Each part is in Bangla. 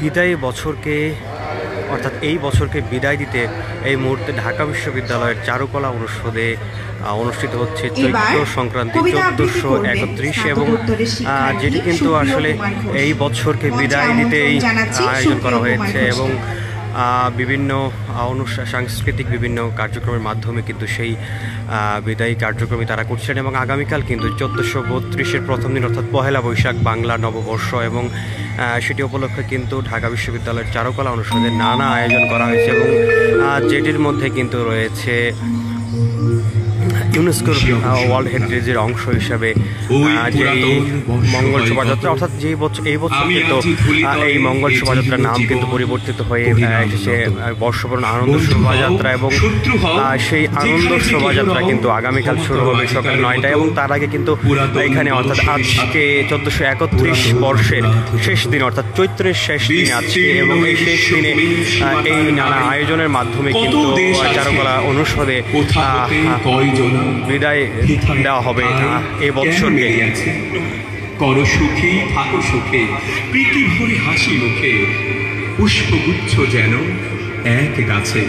বিদায়ী বছরকে অর্থাৎ এই বছরকে বিদায় দিতে এই মুহূর্তে ঢাকা বিশ্ববিদ্যালয়ের চারুকলা অনুষদে অনুষ্ঠিত হচ্ছে চৈত্র সংক্রান্তি 1431 এবং যেটি কিন্তু আসলে এই বছরকে বিদায় দিতেই আয়োজন করা হয়েছে এবং বিভিন্ন সাংস্কৃতিক বিভিন্ন কার্যক্রমের মাধ্যমে কিন্তু সেই বিদায়ী কার্যক্রমে তারা করছিলেন এবং আগামীকাল কিন্তু 1432-এর প্রথম দিন অর্থাৎ পহেলা বৈশাখ বাংলা নববর্ষ এবং সেটি উপলক্ষে কিন্তু ঢাকা বিশ্ববিদ্যালয়ের চারুকলা অনুষদে নানা আয়োজন করা হয়েছে এবং যেটির মধ্যে কিন্তু রয়েছে ইউনেস্কোর ওয়ার্ল্ড হেরিটেজের অংশ হিসাবে যে মঙ্গল শোভাযাত্রা অর্থাৎ এই বছর কিন্তু এই মঙ্গল শোভাযাত্রার নাম কিন্তু পরিবর্তিত হয়ে এসেছে বর্ষবরণ আনন্দ শোভাযাত্রা এবং সেই আনন্দ শোভাযাত্রা কিন্তু আগামীকাল শুরু হবে সকাল 9টায় এবং তার আগে কিন্তু এখানে অর্থাৎ আজকে 1431 বর্ষের শেষ দিন অর্থাৎ চৈত্রের শেষ দিন আজকে এবং এই শেষ দিনে এই নানা আয়োজনের মাধ্যমে কিন্তু চারুকলা অনুষদে বিদায় দেওয়া হবে এই বছরকে। করো সুখে থাকো সুখে প্রীতি ভরে হাসি মুখে পুষ্পগুচ্ছ যেন এক গাছে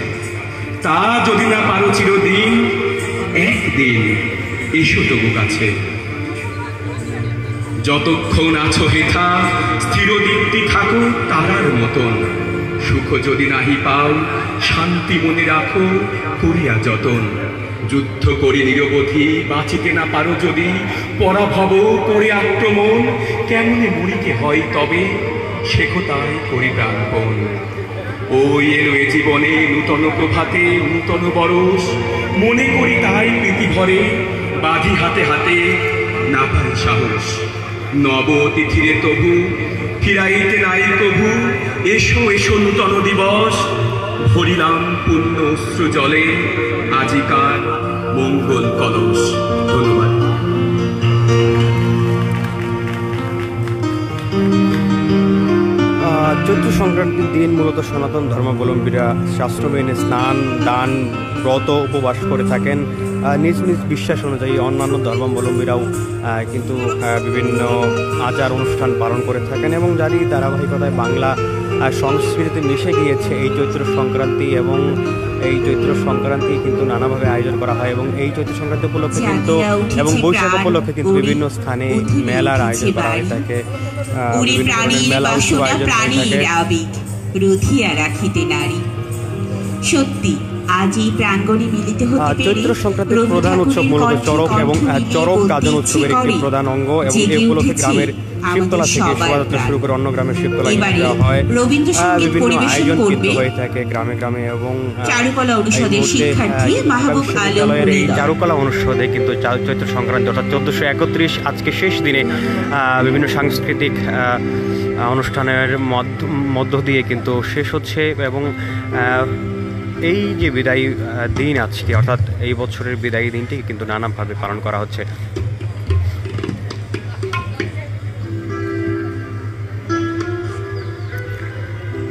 তা যদি না পারো চিরদিন একদিন এসো তবু কাছে যতক্ষণ আছো হেথা স্থির দীপ্তি থাকো তারার মতন সুখ যদি নাহি পাও শান্তি মনে রাখো করিয়া যতন যুদ্ধ করি নিরবধি বাঁচিতে না পারো যদি পরাভব করে আক্রমণ কেমনে মরিতে হয় তবে শেখো তাই করি প্রাণপণ ওই এলো এ জীবনে নূতন প্রভাতে নূতন বরস মনে করি তাই প্রীতি ভরে বাঁধি হাতে হাতে না পাই সাহস নব অতিথিরে তবু ফিরাইতে নাই কভু এসো এসো নূতন দিবস ভরিলাম পুণ্য অশ্রু জলে আজিকার মঙ্গল কলস। ধন্যবাদ। চৈত্র সংক্রান্তির দিন মূলত সনাতন ধর্মাবলম্বীরা শাস্ত্র মেনে স্নান দান ব্রত উপবাস করে থাকেন নিজ নিজ বিশ্বাস অনুযায়ী। অন্যান্য ধর্মাবলম্বীরাও কিন্তু বিভিন্ন আচার অনুষ্ঠান পালন করে থাকেন এবং যারই ধারাবাহিকতায় বাংলা সংস্কৃতিতে মিশে গিয়েছে এই চৈত্র সংক্রান্তি এবং এই চৈত্র সংক্রান্তি কিন্তু নানাভাবে আয়োজন করা হয় এবং এই চৈত্র সংক্রান্তি উপলক্ষে কিন্তু এবং বৈশাখ উপলক্ষে কিন্তু বিভিন্ন স্থানে মেলার আয়োজন করা হয়ে থাকে, মেলা উৎসব আয়োজন হয়ে থাকে। সত্যি আজ এই প্রাঙ্গণে মিলিত হতে পেরে চৈত্র সংক্রান্তির প্রধান উৎসব মূলত চড়ক এবং চড়ক গাজন উৎসবের একটি প্রধান অঙ্গ এবং এই উপলক্ষে গ্রামের শিবতলা থেকে শোভাযাত্রা শুরু করে অন্য গ্রামের শিবতলা দেওয়া হয়। বিভিন্ন আয়োজন কিন্তু হয়ে থাকে গ্রামে গ্রামে এবং চারুকলা অনুষদের শিক্ষার্থী মাহবুব আলম এই চারুকলা অনুষদে কিন্তু চৈত্র সংক্রান্তি অর্থাৎ 1431 আজকে শেষ দিনে বিভিন্ন সাংস্কৃতিক অনুষ্ঠানের মধ্য দিয়ে কিন্তু শেষ হচ্ছে এবং এই যে বিদায়ী দিন আজকে অর্থাৎ এই বছরের বিদায়ী দিনটি কিন্তু নানাভাবে পালন করা হচ্ছে।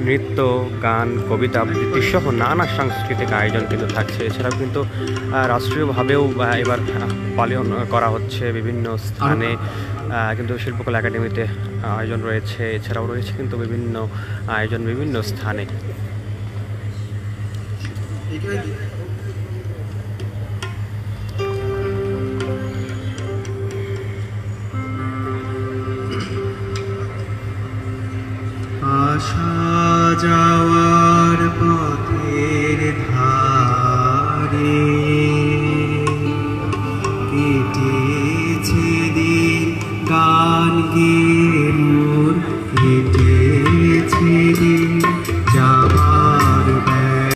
নৃত্য গান কবিতা আবৃত্তি সহ নানা সাংস্কৃতিক আয়োজন কিন্তু থাকছে। এছাড়াও কিন্তু রাষ্ট্রীয়ভাবেও এবার পালন করা হচ্ছে বিভিন্ন স্থানে কিন্তু শিল্পকলা একাডেমিতে আয়োজন রয়েছে। এছাড়াও রয়েছে কিন্তু বিভিন্ন আয়োজন বিভিন্ন স্থানে। আশা যাওয়ার পথের ধারে কেটেছে দিন গান গেয়ে